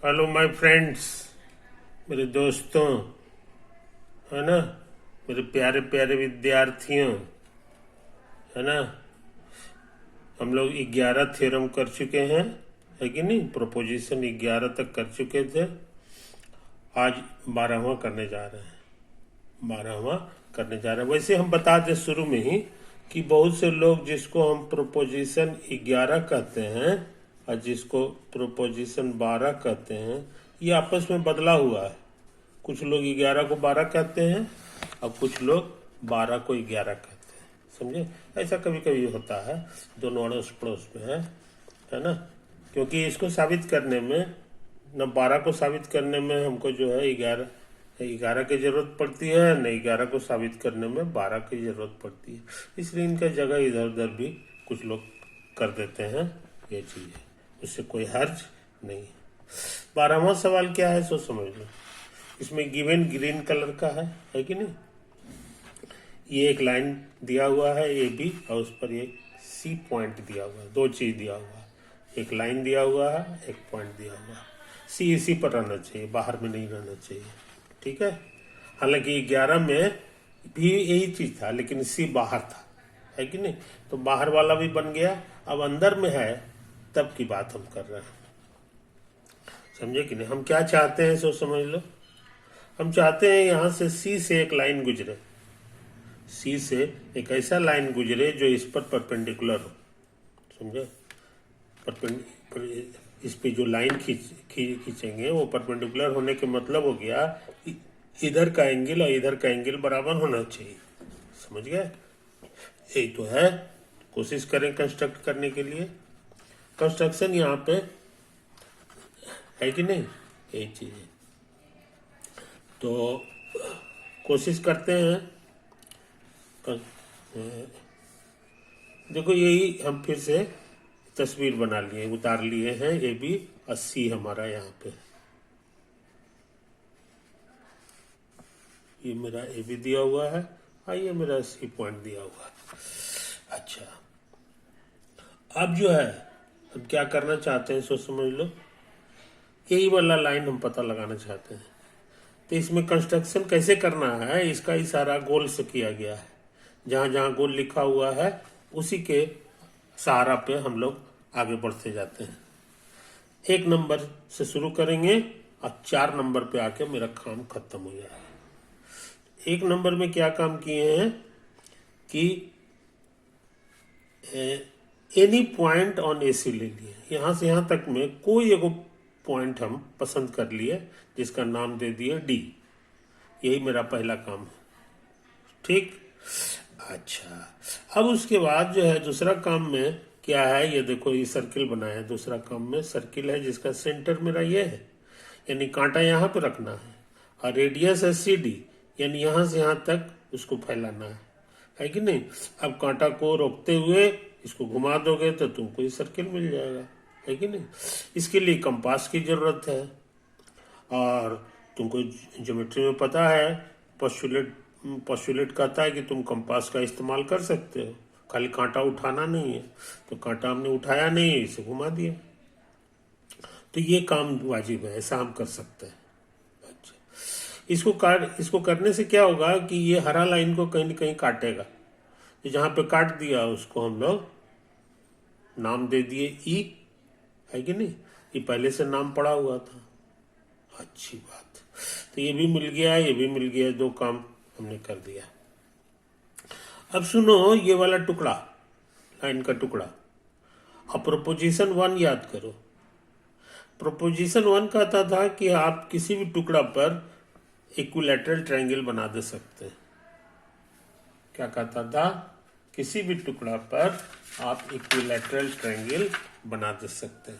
Hello my friends, मेरे दोस्तों, है ना, मेरे प्यारे प्यारे विद्यार्थियों, है ना। हम लोग 11 थ्योरम कर चुके हैं, है कि नहीं। प्रोपोजिशन 11 तक कर चुके थे। आज 12वां करने जा रहे हैं। 12वां करने जा रहे हैं। वैसे हम बता दें शुरू में ही कि बहुत से लोग जिसको हम प्रोपोजिशन 11 कहते हैं और जिसको प्रोपोजिशन 12 कहते हैं, ये आपस में बदला हुआ है। कुछ लोग 11 को 12 कहते हैं और कुछ लोग 12 को 11 कहते हैं। समझे, ऐसा कभी कभी होता है, दोनों अड़ोस पड़ोस में है ना। क्योंकि इसको साबित करने में, न 12 को साबित करने में हमको जो है 11 की जरूरत पड़ती है, न 11 को साबित करने में 12 की जरूरत पड़ती है। इसलिए इनका जगह इधर उधर भी कुछ लोग कर देते हैं। ये चीज है, उससे कोई हर्ज नहीं है। 12वां सवाल क्या है सो समझ लो। इसमें गिवन ग्रीन कलर का है कि नहीं। ये एक लाइन दिया हुआ है ए बी, और उस पर एक सी पॉइंट दिया हुआ है। दो चीज दिया हुआ है, एक लाइन दिया हुआ है, एक पॉइंट दिया हुआ है। सी इसी पर रहना चाहिए, बाहर में नहीं रहना चाहिए, ठीक है। हालांकि 11 में भी यही चीज था, लेकिन सी बाहर था, है कि नहीं। तो बाहर वाला भी बन गया। अब अंदर में है, तब की बात हम कर रहे हैं। समझे कि नहीं। हम क्या चाहते हैं सो समझ लो। हम चाहते हैं यहां से सी से एक लाइन गुजरे। सी से एक ऐसा लाइन गुजरे जो इस पर परपेंडिकुलर हो। समझे, इस पे जो लाइन खींचेंगे वो परपेंडिकुलर होने के मतलब हो गया इधर का एंगल और इधर का एंगल बराबर होना चाहिए। समझ गए, यही तो है। कोशिश करें कंस्ट्रक्ट करने के लिए। कंस्ट्रक्शन यहाँ पे है कि नहीं, यही चीज है। तो कोशिश करते हैं। देखो, यही हम फिर से तस्वीर बना लिए, उतार लिए हैं। ए बी और सी हमारा यहाँ पे, ये मेरा ए बी दिया हुआ है और ये मेरा सी पॉइंट दिया हुआ है। अच्छा, अब जो है हम क्या करना चाहते हैं सो समझ लो। यही वाला लाइन हम पता लगाना चाहते हैं। तो इसमें कंस्ट्रक्शन कैसे करना है, इसका इशारा गोल से किया गया है। जहां जहां गोल लिखा हुआ है उसी के सहारा पे हम लोग आगे बढ़ते जाते हैं। 1 नंबर से शुरू करेंगे और 4 नंबर पे आके मेरा काम खत्म हो जाएगा। 1 नंबर में क्या काम किए हैं कि एनी पॉइंट ऑन एसी ले लिए। यहां से यहां तक में कोई एक पॉइंट हम पसंद कर लिए, जिसका नाम दे दिए डी। यही मेरा पहला काम है, ठीक। अच्छा, अब उसके बाद जो है दूसरा काम में क्या है, ये देखो, ये सर्किल बनाया है। दूसरा काम में सर्किल है जिसका सेंटर मेरा ये है, यानी कांटा यहाँ पे रखना है, और रेडियस है सी डी, यानी यहां से यहां तक उसको फैलाना है कि नहीं। अब कांटा को रोकते हुए इसको घुमा दोगे तो तुमको ये सर्किल मिल जाएगा, है कि नहीं। इसके लिए कंपास की जरूरत है, और तुमको ज्योमेट्री में पता है, पोस्टुलेट कहता है कि तुम कंपास का इस्तेमाल कर सकते हो, खाली कांटा उठाना नहीं है। तो कांटा हमने उठाया नहीं है, इसे घुमा दिया। तो ये काम वाजिब है, ऐसा हम कर सकते हैं। अच्छा, इसको करने से क्या होगा कि ये हरा लाइन को कहीं न कहीं काटेगा। तो जहां पे काट दिया उसको हम लोग नाम दे दिए ई, है कि नहीं। ये पहले से नाम पड़ा हुआ था। अच्छी बात, तो ये भी मिल गया, ये भी मिल गया। 2 काम हमने कर दिया। अब सुनो, ये वाला टुकड़ा, लाइन का टुकड़ा। अब प्रोपोजिशन 1 याद करो। प्रोपोजिशन 1 कहता था कि आप किसी भी टुकड़ा पर इक्विलैटरल ट्रायंगल बना दे सकते हैं। क्या कहता था, किसी भी टुकड़ा पर आप इक्विलैटरल ट्रायंगल बना दे सकते हैं,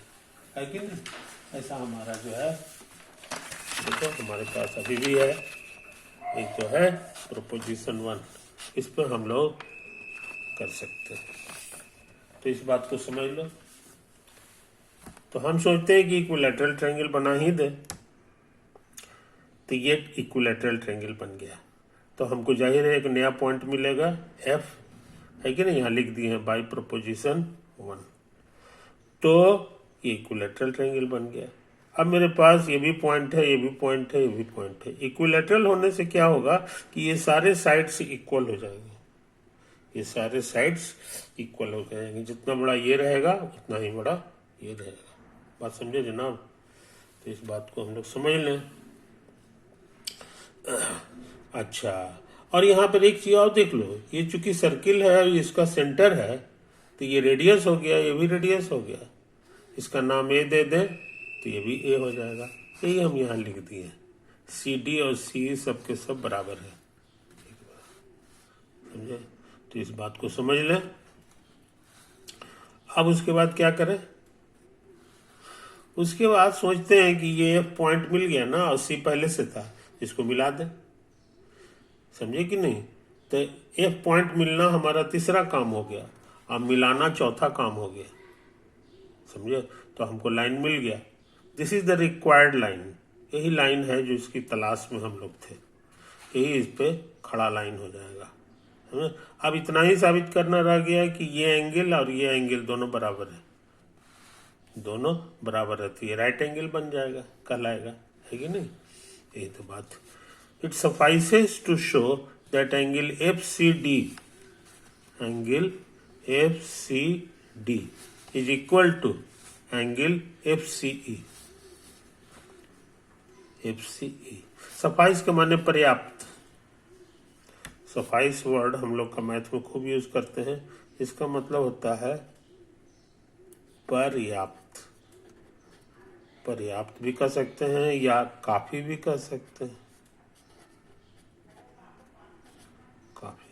है कि नहीं। ऐसा हमारा जो है, देखो हमारे पास अभी भी है एक जो है प्रोपोजिशन 1, इस पर हम लोग कर सकते हैं। तो इस बात को समझ लो। तो हम सोचते हैं कि इक्विलैटरल ट्रायंगल बना ही दे, तो ये इक्विलैटरल ट्रायंगल बन गया। तो हमको जाहिर है एक नया पॉइंट मिलेगा एफ, है कि नहीं। यहाँ लिख दिए हैं बाय प्रोपोजिशन 1, तो ये इक्विलैटरल ट्रायंगल बन गया। अब मेरे पास ये भी पॉइंट है, ये भी पॉइंट है, ये भी पॉइंट है। इक्विलेटरल होने से क्या होगा कि ये सारे साइड्स इक्वल हो जाएंगे, ये सारे साइड्स इक्वल हो जाएंगे। जितना बड़ा ये रहेगा उतना ही बड़ा ये रहेगा। बात समझे जनाब? तो इस बात को हम लोग समझ लें। अच्छा, और यहाँ पर एक चीज और देख लो, ये चूंकि सर्किल है और इसका सेंटर है तो ये रेडियस हो गया, ये भी रेडियस हो गया। इसका नाम ए दे दें तो ये भी ए हो जाएगा। यही हम यहाँ लिख दिए, सी डी और सी सब के सब बराबर है। समझे? तो इस बात को समझ लें। अब उसके बाद क्या करें? उसके बाद सोचते हैं कि ये पॉइंट मिल गया ना और सी पहले से था, इसको मिला दें। समझे कि नहीं? तो एफ पॉइंट मिलना हमारा तीसरा काम हो गया, अब मिलाना चौथा काम हो गया। समझे? तो हमको लाइन मिल गया। This is the required line. यही लाइन है जो इसकी तलाश में हम लोग थे। यही इस पे खड़ा लाइन हो जाएगा। अब इतना ही साबित करना रह गया कि ये एंगल और ये एंगल दोनों बराबर है, दोनों बराबर रहती है, राइट एंगल बन जाएगा, कहलाएगा, है कि नहीं? यही तो बात। It suffices to show that angle F C D is equal to angle F C E. Suffice के माने पर्याप्त। सफाइस वर्ड हम लोग का मैथ में खूब यूज करते हैं। इसका मतलब होता है पर्याप्त। पर्याप्त भी कह सकते हैं या काफी भी कह सकते हैं। काफी,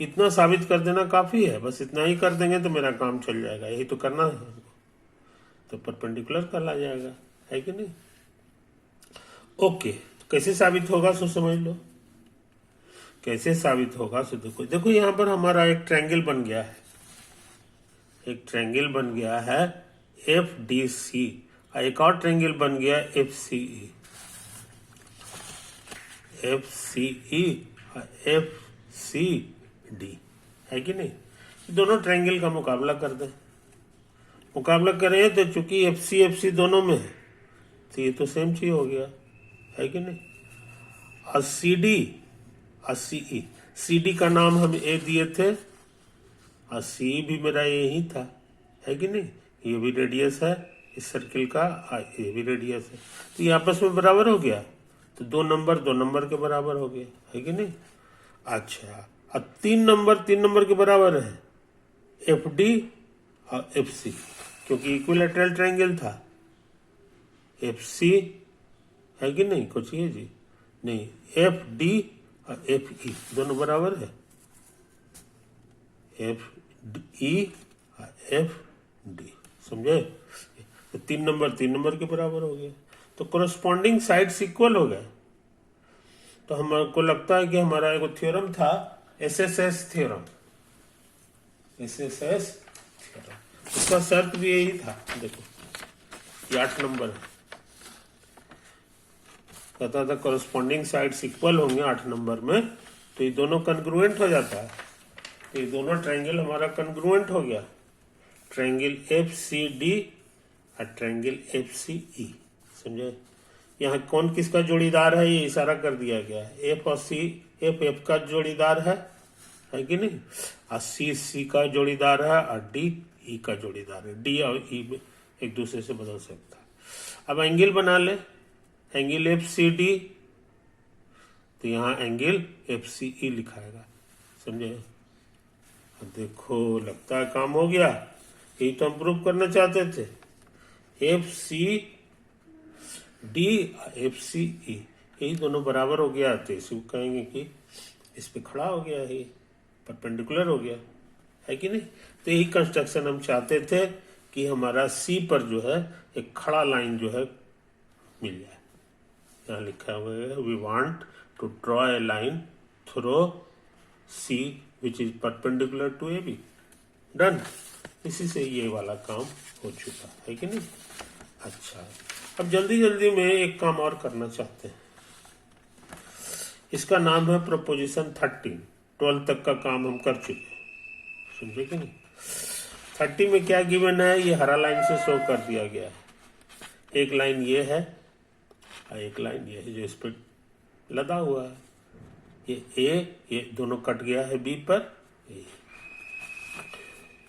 इतना साबित कर देना काफी है। बस इतना ही कर देंगे तो मेरा काम चल जाएगा। यही तो करना है हमको, तो परपेंडिकुलर कहला जाएगा, है कि नहीं? ओके, कैसे साबित होगा सो समझ लो। कैसे साबित होगा सो देखो यहां पर हमारा एक ट्रायंगल बन गया है। एक ट्रायंगल बन गया है एफ डी सी, एक और ट्रायंगल बन गया F C E. F C E F C D, है कि नहीं? दोनों ट्रायंगल का मुकाबला कर दें। मुकाबला करें तो चूंकि एफ सी दोनों में है तो ये तो सेम चीज हो गया, है कि नहीं? और सी डी और सी ई, सी डी का नाम हम ए दिए थे और सी भी मेरा यही था, है कि नहीं? ये भी रेडियस है इस सर्किल का, ये भी रेडियस है, तो ये आपस में बराबर हो गया। तो दो नंबर के बराबर हो गया, है कि नहीं? अच्छा, अब तीन नंबर के बराबर है, एफ डी और एफ सी, क्योंकि इक्विलैटरल ट्रायंगल था। एफ सी है कि नहीं? कुछ ये जी नहीं, एफ डी और एफ ई दोनों बराबर है। एफ ई और एफ डी, समझे? तो तीन नंबर के बराबर हो गया, तो कोरस्पॉन्डिंग साइड्स इक्वल हो गए। तो हमको लगता है कि हमारा एक थ्योरम था एसएसएस थ्योरम। उसका शर्त भी यही था। देखो ये 8 नंबर है, कहता था कोरस्पॉन्डिंग साइड्स इक्वल होंगे 8 नंबर में, तो ये दोनों कन्ग्रुएंट हो जाता है। तो ये दोनों ट्रायंगल हमारा कन्ग्रुएंट हो गया, ट्रायंगल एफ सी डी और ट्रायंगल एफ सी ई। समझे? यहाँ कौन किसका जोड़ीदार है ये इशारा कर दिया गया है। एफ और सी, एफ का जोड़ीदार है कि नहीं? और सी का जोड़ीदार है और डी ई का जोड़ीदार है। डी और ई एक दूसरे से बदल सकता है। अब एंगल बना ले, एंगल एफ सी डी, तो यहाँ एंगल एफ सी ई लिखाएगा। समझे? अब देखो लगता है काम हो गया। यही तो हम प्रूव करना चाहते थे। F C D F C E यही दोनों बराबर हो गया, तो इसे कहेंगे कि इस पे खड़ा हो गया, ये परपेंडिकुलर हो गया, है कि नहीं? तो यही कंस्ट्रक्शन हम चाहते थे कि हमारा सी पर जो है एक खड़ा लाइन जो है मिल जाए। यहाँ लिखा हुआ है we want to draw a line through C which is perpendicular to A B. Done. इसी से ये वाला काम हो चुका है कि नहीं? अच्छा, अब जल्दी में एक काम और करना चाहते हैं। इसका नाम है प्रोपोजिशन 13। 12 तक का काम हम कर चुके हैं, समझे कि नहीं? 30 में क्या गिवन है ये हरा लाइन से शो कर दिया गया है। एक लाइन ये है और एक लाइन ये है जो इस पर लदा हुआ है। ये दोनों कट गया है बी पर।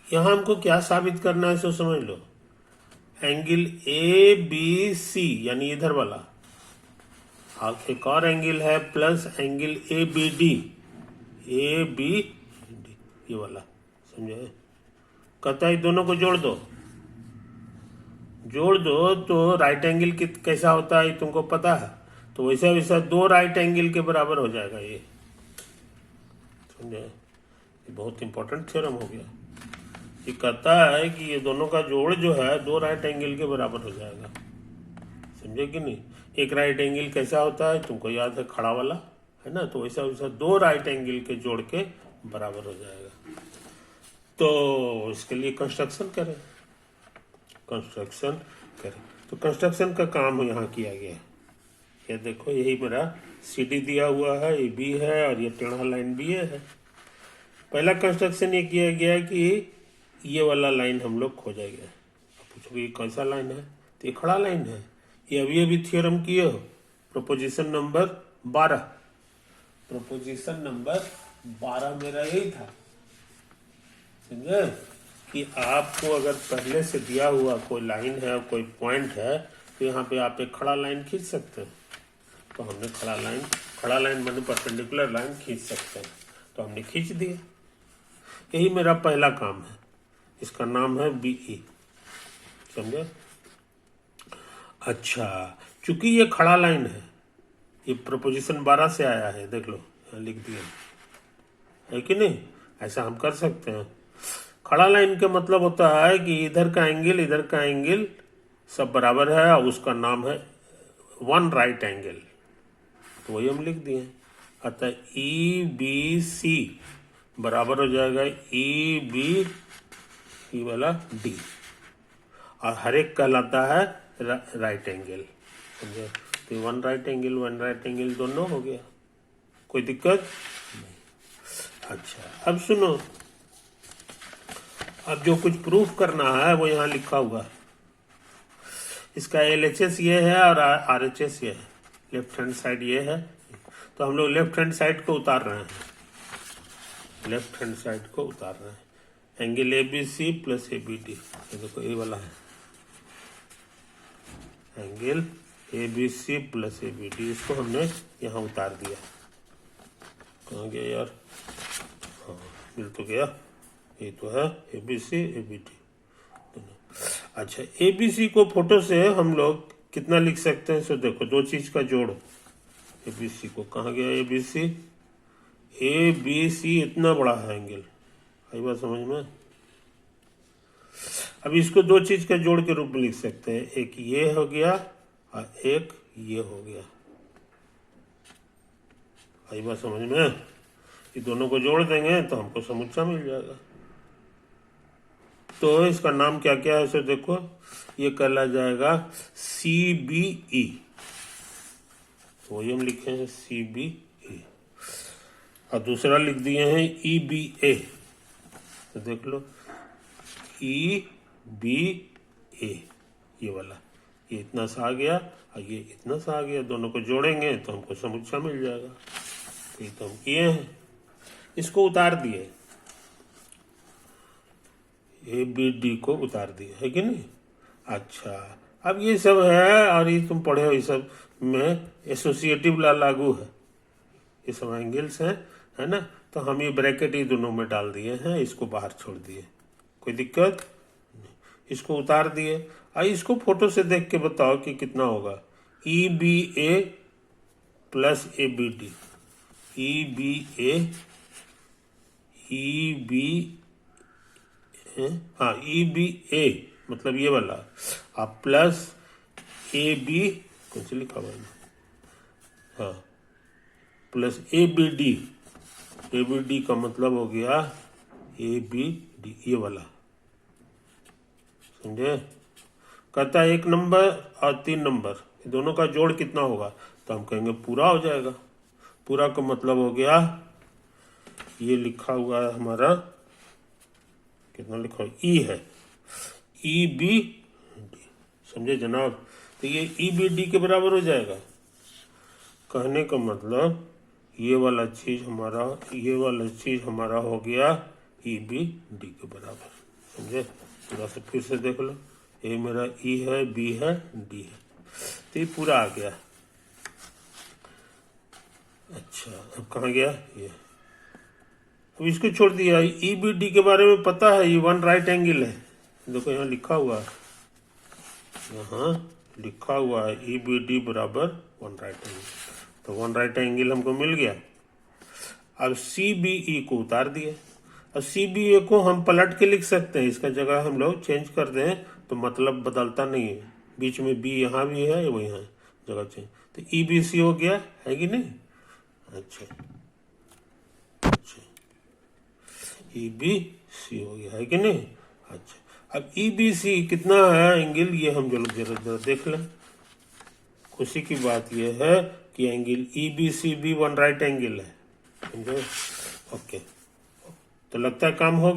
यहां हमको क्या साबित करना है, सो समझ लो। एंगल ए बी सी यानी इधर वाला, एक और एंगल है plus angle A B D, A B D ये वाला, समझे। कहता है दोनों को जोड़ दो, जोड़ दो तो राइट एंगल कैसा होता है तुमको पता है, तो वैसा वैसा दो राइट एंगल के बराबर हो जाएगा ये, समझे। ये बहुत इंपॉर्टेंट थ्योरम हो गया। ये कहता है कि ये दोनों का जोड़ जो है दो राइट एंगल के बराबर हो जाएगा, समझे कि नहीं। एक राइट एंगल कैसा होता है तुमको याद है, खड़ा वाला है ना, तो वैसा वैसा दो राइट एंगल के जोड़ के बराबर हो जाएगा। तो इसके लिए कंस्ट्रक्शन करें, तो कंस्ट्रक्शन का काम यहाँ किया गया है। ये देखो यही मेरा CD दिया हुआ है, ये B है और ये टेढ़ा लाइन BA है। पहला कंस्ट्रक्शन ये किया गया कि ये वाला लाइन हम लोग खोजेंगे। अब पूछोगे ये कैसा लाइन है, तो ये खड़ा लाइन है। ये अभी थ्योरम किए हो, प्रोपोजिशन नंबर 12, प्रोपोजिशन नंबर 12 मेरा यही था, समझे। कि आपको अगर पहले से दिया हुआ कोई लाइन है, कोई पॉइंट है, तो यहाँ पे आप एक खड़ा लाइन खींच सकते हैं। तो हमने खड़ा लाइन माने परपेंडिकुलर लाइन खींच सकते हैं, तो हमने खींच दिया। यही मेरा पहला काम है, इसका नाम है BE, समझे। अच्छा, चूंकि ये खड़ा लाइन है, ये प्रोपोजिशन 12 से आया है, देख लो यहाँ लिख दिया है कि नहीं। ऐसा हम कर सकते हैं। खड़ा लाइन का मतलब होता है कि इधर का एंगल सब बराबर है और उसका नाम है वन राइट एंगल, तो वही हम लिख दिए। अतः EBC बराबर हो जाएगा EBE वाला D, और हर एक कहलाता है राइट एंगल, समझे। तो वन राइट एंगल दोनों हो गया, कोई दिक्कत नहीं। अच्छा, अब सुनो, अब जो कुछ प्रूफ करना है वो यहाँ लिखा हुआ है। इसका LHS ये है और RHS ये है, लेफ्ट हैंड साइड ये है। तो हम लोग लेफ्ट हैंड साइड को उतार रहे हैं, एंगल ABC प्लस ABD, ये देखो ये वाला है एंगल ABC प्लस ABD, इसको हमने यहाँ उतार दिया। कहाँ गया यार, हाँ मिल तो गया, ये तो है ABC ABD। अच्छा, ABC को फोटो से हम लोग कितना लिख सकते हैं, सो देखो दो चीज का जोड़, ABC को, कहाँ गया ABC इतना बड़ा है एंगल, आई बात समझ में। अब इसको दो चीज का जोड़ के रूप में लिख सकते हैं, एक ये हो गया और एक ये हो गया, आई बात समझ में। ये दोनों को जोड़ देंगे तो हमको समुच्चा मिल जाएगा। तो इसका नाम क्या क्या है, सो देखो ये कहला जाएगा CBE, तो वही हम लिखे हैं CBE, और दूसरा लिख दिए हैं EBA, तो देख लो EBA, ये वाला, ये इतना सा आ गया और ये इतना सा आ गया, दोनों को जोड़ेंगे तो हमको समुच्चा मिल जाएगा। ये तो हम किए हैं, इसको उतार दिए, ABD को उतार दिए, है कि नहीं। अच्छा, अब ये सब है और ये तुम पढ़े हो, ये सब में एसोसिएटिव लॉ लागू है, ये सब एंगल्स हैं, है ना। तो हम ये ब्रैकेट ही दोनों में डाल दिए हैं, इसको बाहर छोड़ दिए, कोई दिक्कत नहीं। इसको उतार दिए, और इसको फोटो से देख के बताओ कि कितना होगा। EBA प्लस ABD, EBA मतलब ये वाला, आप प्लस AB कौन से लिखा हुआ है, हाँ प्लस ABD का मतलब हो गया ABD, ये वाला, समझे। कहता है 1 नंबर और 3 नंबर, दोनों का जोड़ कितना होगा, तो हम कहेंगे पूरा हो जाएगा। पूरा का मतलब हो गया, ये लिखा हुआ है हमारा, कितना लिखा है, E है, EBD, समझे जनाब। तो ये ई बी डी के बराबर हो जाएगा। कहने का मतलब ये वाला चीज हमारा हो गया ई बी डी के बराबर। समझे? थोड़ा सा फिर से देख लो, ये मेरा ई है, बी है, डी है, तो ये पूरा आ गया। अच्छा, अब कहाँ गया ये? अब इसको छोड़ दिया। ई बी डी के बारे में पता है, ये वन राइट एंगल है। देखो यहाँ लिखा हुआ है, ई बी डी बराबर वन राइट एंगल। तो वन राइट एंगल हमको मिल गया। अब सी बी ई को उतार दिए। अब सी बी ए को हम पलट के लिख सकते हैं, इसका जगह हम लोग चेंज कर दें तो मतलब बदलता नहीं है। बीच में बी यहाँ भी है, वो यहाँ जगह चेंज, तो ई बी सी हो गया, है कि नहीं? अच्छा, ई बी सी हो गया, है कि नहीं? अच्छा, अब ई बी सी कितना है एंगल, ये हम जो लोग जरा देख लें। खुशी की बात यह है कि एंगल ई बी सी भी वन राइट एंगल है। समझे? ओके, तो लगता है काम हो गया।